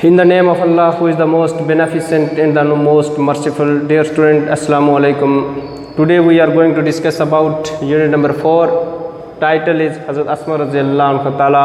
In the name of Allah, who is the most beneficent and the most merciful. Dear student, Assalamu alaikum. Today we are going to discuss about unit number 4. Title is Hazrat Asma radhiyallahu anha ta'ala.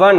1.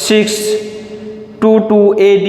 622 AD.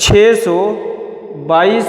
622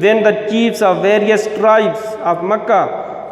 When the chiefs of various tribes of Makkah,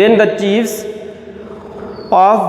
when the chiefs of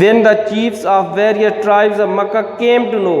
when the chiefs of various tribes of Makkah came to know,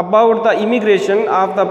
about the immigration of the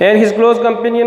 and his close companion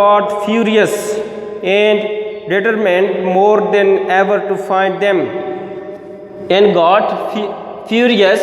got furious and determined more than ever to find them. and got furious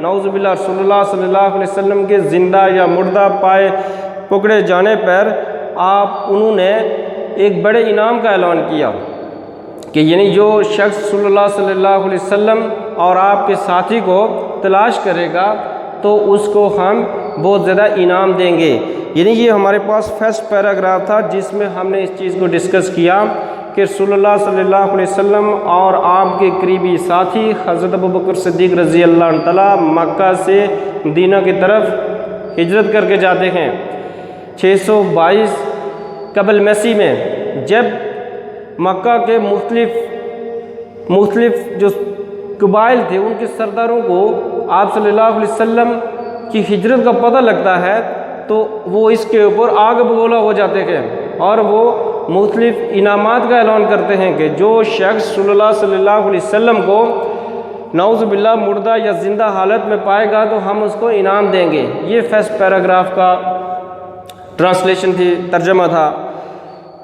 نعوذ باللہ رسول اللہ صلی اللہ علیہ وسلم کے زندہ یا مردہ پائے پکڑے جانے پر انہوں نے ایک بڑے انعام کا اعلان کیا کہ یعنی جو شخص صلی اللہ صلی اللہ علیہ وسلم اور آپ کے ساتھی کو تلاش کرے گا تو اس کو ہم بہت زیادہ انعام دیں گے. یعنی یہ ہمارے پاس فرسٹ پیراگراف تھا جس میں ہم نے اس چیز کو ڈسکس کیا کہ رسول اللہ صلی اللہ علیہ وسلم اور آپ کے قریبی ساتھی حضرت ابوبکر صدیق رضی اللہ عنہ تعالیٰ مکہ سے مدینہ کی طرف ہجرت کر کے جاتے ہیں 622 قبل مسیح میں. جب مکہ کے مختلف جو قبائل تھے ان کے سرداروں کو آپ صلی اللہ علیہ وسلم کی ہجرت کا پتہ لگتا ہے تو وہ اس کے اوپر آگ بگولا ہو جاتے ہیں اور وہ مختلف انعامات کا اعلان کرتے ہیں کہ جو شخص صلی اللہ علیہ وسلم کو نعوذ باللہ مردہ یا زندہ حالت میں پائے گا تو ہم اس کو انعام دیں گے. یہ فرسٹ پیراگراف کا ٹرانسلیشن تھی، ترجمہ تھا.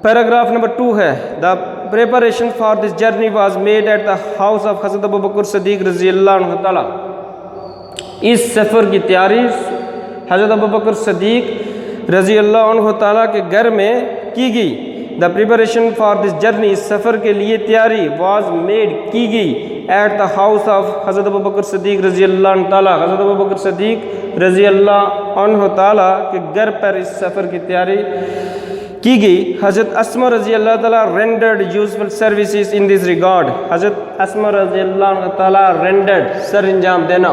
پیراگراف نمبر 2 ہے the preparation for this journey was made at the house of Hazrat Abu Bakr صدیق رضی اللہ عنہ تعالیٰ. اس سفر کی تیاری حضرت ابوبکر صدیق رضی اللہ عنہ تعالیٰ کے گھر میں کی گئی. The preparation for this journey, اس سفر کے لیے تیاری واز میڈ کی گئی at the house of Hazrat Abu Bakr صدیق رضی اللہ عنہ تعالیٰ. حضرت ابوبکر صدیق رضی اللہ عنہ تعالیٰ کے گھر پر اس سفر کی تیاری کی گئی. حضرت اسماء رضی اللہ تعالیٰ rendered useful services in this regard. حضرت اسماء رضی اللہ عنہ تعالیٰ رینڈرڈ سر انجام دینا.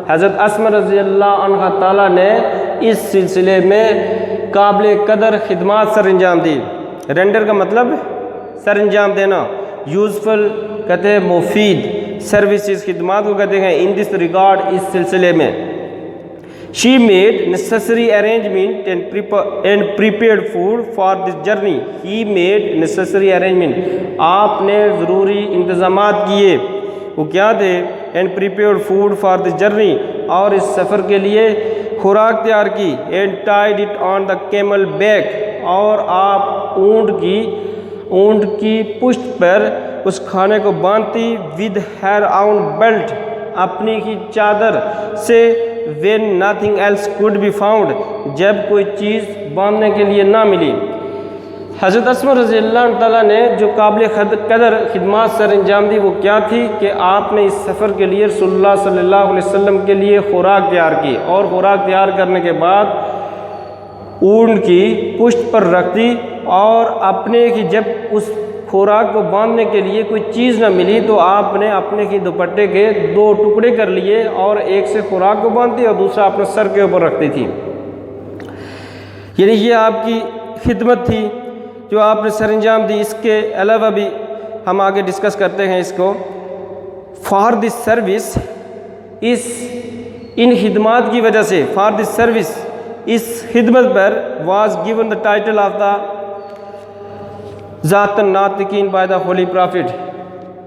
حضرت اسماء رضی اللہ عنہ تعالیٰ نے اس سلسلے میں قابل قدر خدمات سر انجام دی. رینڈر کا مطلب سر انجام دینا، یوزفل کہتے ہیں مفید، سروسز خدمات کو کہتے ہیں ان دس ریگارڈ اس سلسلے میں. She made necessary arrangement and prepared food for this journey. He made necessary arrangement. آپ نے ضروری انتظامات کیے، وہ کیا تھے؟ and prepared food for this journey، اور اس سفر کے لیے خوراک تیار کی. and tied it on the camel back، اور آپ اونٹ کی پشت پر اس کھانے کو باندھتی. with her own belt، اپنی ہی چادر سے. when nothing else could be found، جب کوئی چیز باندھنے کے لیے نہ ملی. حضرت اسماء رضی اللہ عنہ تعالیٰ نے جو قابل قدر خدمات سر انجام دی وہ کیا تھی کہ آپ نے اس سفر کے لیے رسول اللہ صلی اللہ علیہ وسلم کے لیے خوراک تیار کی، اور خوراک تیار کرنے کے بعد اونٹ کی پشت پر رکھ دی. اور اپنے کی جب اس خوراک کو باندھنے کے لیے کوئی چیز نہ ملی تو آپ نے اپنے کی دوپٹے کے 2 ٹکڑے کر لیے اور ایک سے خوراک کو باندھتی اور دوسرا اپنے سر کے اوپر رکھتی تھی. یعنی یہ آپ کی خدمت تھی جو آپ نے سر انجام دی. اس کے علاوہ بھی ہم آگے ڈسکس کرتے ہیں اس کو. فار دس سروس، ان خدمات کی وجہ سے، فار دس سروس، اس خدمت پر was given the title of the ذات الناطقین بائی دا ہولی پرافٹ.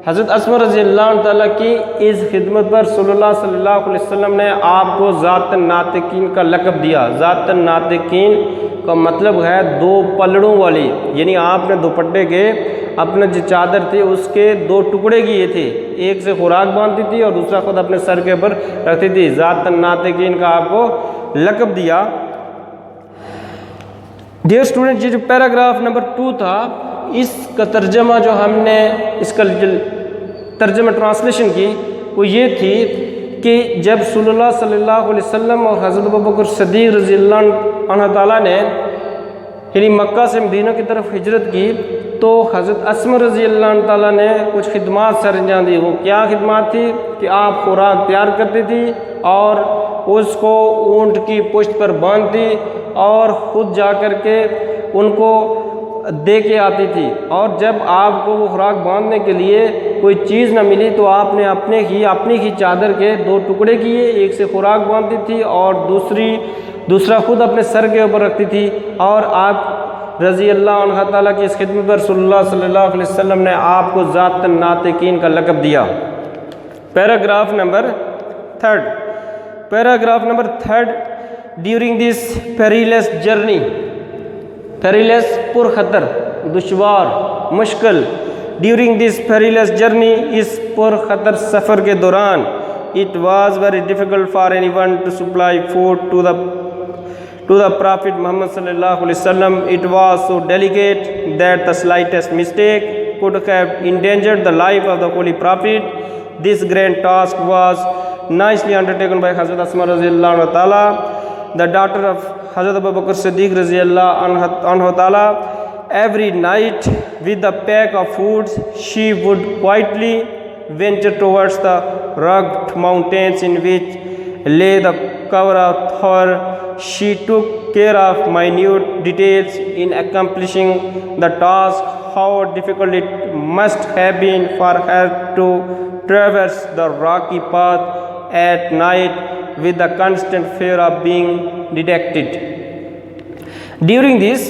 حضرت اسماء رضی اللہ عنہ تعالیٰ کی اس خدمت پر صلی اللہ علیہ وسلم نے آپ کو ذات الناطقین کا لقب دیا. ذات الناطقین کا مطلب ہے 2 پلڑوں والی، یعنی آپ نے دوپٹے کے اپنا جو چادر تھی اس کے 2 ٹکڑے کیے تھے، ایک سے خوراک باندھتی تھی اور دوسرا خود اپنے سر کے اوپر رکھتی تھی. ذات الناطقین کا آپ کو لقب دیا. ڈیئر اسٹوڈنٹ، یہ جو پیراگراف نمبر 2 تھا اس کا ترجمہ جو ہم نے اس کا ترجمہ ٹرانسلیشن کی وہ یہ تھی کہ جب صلی اللہ علیہ وسلم اور حضرت ابوبکر صدیق رضی اللہ عنہ تعالیٰ نے یعنی مکہ سے مدینہ کی طرف ہجرت کی تو حضرت اسماء رضی اللہ عنہ تعالیٰ نے کچھ خدمات سر انجام دی. وہ کیا خدمات تھی کہ آپ خوراک تیار کرتی تھی اور اس کو اونٹ کی پشت پر باندھتی اور خود جا کر کے ان کو دے کے آتی تھی. اور جب آپ کو وہ خوراک باندھنے کے لیے کوئی چیز نہ ملی تو آپ نے اپنی ہی چادر کے 2 ٹکڑے کیے، ایک سے خوراک باندھتی تھی اور دوسرا خود اپنے سر کے اوپر رکھتی تھی. اور آپ رضی اللہ عنہ تعالیٰ کی اس خدمت پر صلی اللہ علیہ وسلم نے آپ کو ذات الناطقین کا لقب دیا. Paragraph number 3 during this perilous journey, perilous پرخطر، دشوار، مشکل. ڈیورنگ دس پیریلس جرنی، اس پرخطر سفر کے دوران. it was very difficult for anyone to supply food to the Prophet Muhammad sallallahu alaihi wasallam. It was so delicate that the slightest mistake could have endangered the life of the Holy Prophet. This grand task was nicely undertaken by Hazrat Asma radhiyallahu ta'ala, the daughter of Hazrat Abu Bakr Siddiq radhiyallahu anhu ta'ala. Every night with the pack of foods, she would quietly venture towards the rugged mountains in which lay the cover of Thor. She took care of minute details in accomplishing the task. How difficult it must have been for her to traverse the rocky path at night with the constant fear of being detected. During this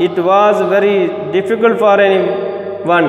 it was very difficult for anyone,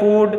food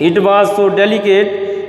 It was so delicate,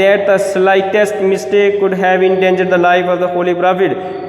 that the slightest mistake could have endangered the life of the Holy Prophet,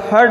3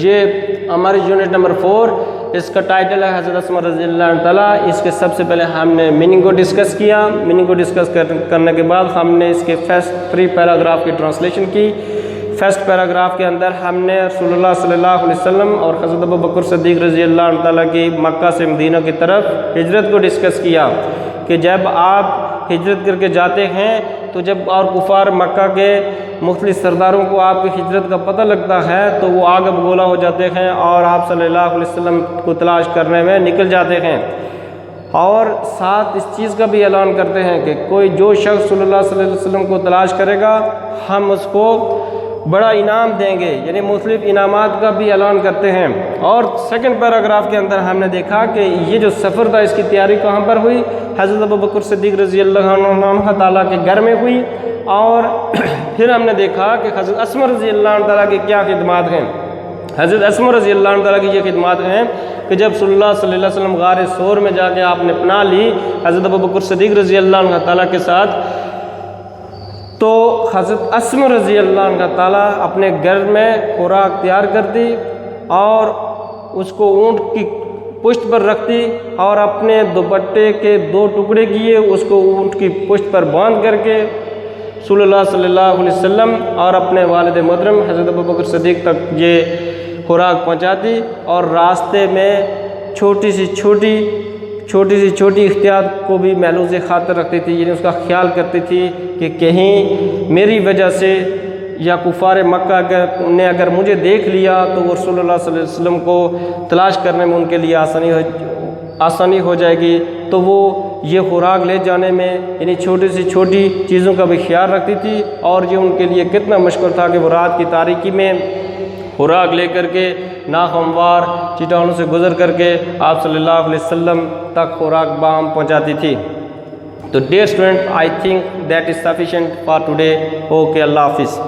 یہ ہماری unit number 4، اس کا title ہے حضرت اسما رضی اللہ عنہ تعالیٰ۔ اس کے سب سے پہلے ہم نے میننگ کو ڈسکس کیا، میننگ کو ڈسکس کرنے کے بعد ہم نے اس کے فرسٹ 3 پیراگراف کی ٹرانسلیشن کی۔ فرسٹ پیراگراف کے اندر ہم نے رسول اللہ صلی اللہ علیہ وسلم اور حضرت ابوبکر صدیق رضی اللہ عنہ تعالیٰ کی مکہ سے مدینہ کی طرف ہجرت کو ڈسکس کیا کہ جب آپ ہجرت کر کے جاتے ہیں تو جب اور کفار مکہ کے مختلف سرداروں کو آپ کی ہجرت کا پتہ لگتا ہے تو وہ آگے بگولا ہو جاتے ہیں اور آپ صلی اللہ علیہ وسلم کو تلاش کرنے میں نکل جاتے ہیں، اور ساتھ اس چیز کا بھی اعلان کرتے ہیں کہ کوئی جو شخص صلی اللہ علیہ وسلم کو تلاش کرے گا ہم اس کو بڑا انعام دیں گے، یعنی مختلف انعامات کا بھی اعلان کرتے ہیں۔ اور سیکنڈ پیراگراف کے اندر ہم نے دیکھا کہ یہ جو سفر تھا اس کی تیاری کہاں پر ہوئی، حضرت ابوبکر صدیق رضی اللہ عنہ تعالیٰ کے گھر میں ہوئی، اور پھر ہم نے دیکھا کہ حضرت اسما رضی اللہ عنہ تعالیٰ کی کیا خدمات ہیں۔ حضرت اسما رضی اللہ عنہ تعالیٰ کی یہ خدمات ہیں کہ جب صلی اللہ علیہ وسلم غار ثور میں جا کے آپ نے پناہ لی حضرت ابوبکر صدیق رضی اللہ عنہ تعالیٰ کے ساتھ، تو حضرت اسما رضی اللہ عنہ تعالیٰ اپنے گھر میں خوراک تیار کرتی اور اس کو اونٹ کی پشت پر رکھتی اور اپنے دوپٹے کے 2 ٹکڑے کیے اس کو اونٹ کی پشت پر باندھ کر کے رسول اللہ صلی اللہ علیہ وسلم اور اپنے والد محترم حضرت ابوبکر صدیق تک یہ خوراک پہنچاتی، اور راستے میں چھوٹی سی چھوٹی احتیاط کو بھی محلوظ خاطر رکھتی تھی، یعنی اس کا خیال کرتی تھی کہ کہیں میری وجہ سے یا کفار مکہ نے اگر مجھے دیکھ لیا تو وہ رسول اللہ صلی اللہ علیہ وسلم کو تلاش کرنے میں ان کے لیے آسانی ہو جائے گی، تو وہ یہ خوراک لے جانے میں یعنی چھوٹی چیزوں کا بھی خیال رکھتی تھی، اور یہ ان کے لیے کتنا مشکل تھا کہ وہ رات کی تاریکی میں خوراک لے کر کے ناہموار چٹانوں سے گزر کر کے آپ صلی اللہ علیہ وسلم تک خوراک باہم پہنچاتی تھی۔ تو dear student, I think that is sufficient for today. Okay, اللہ حافظ۔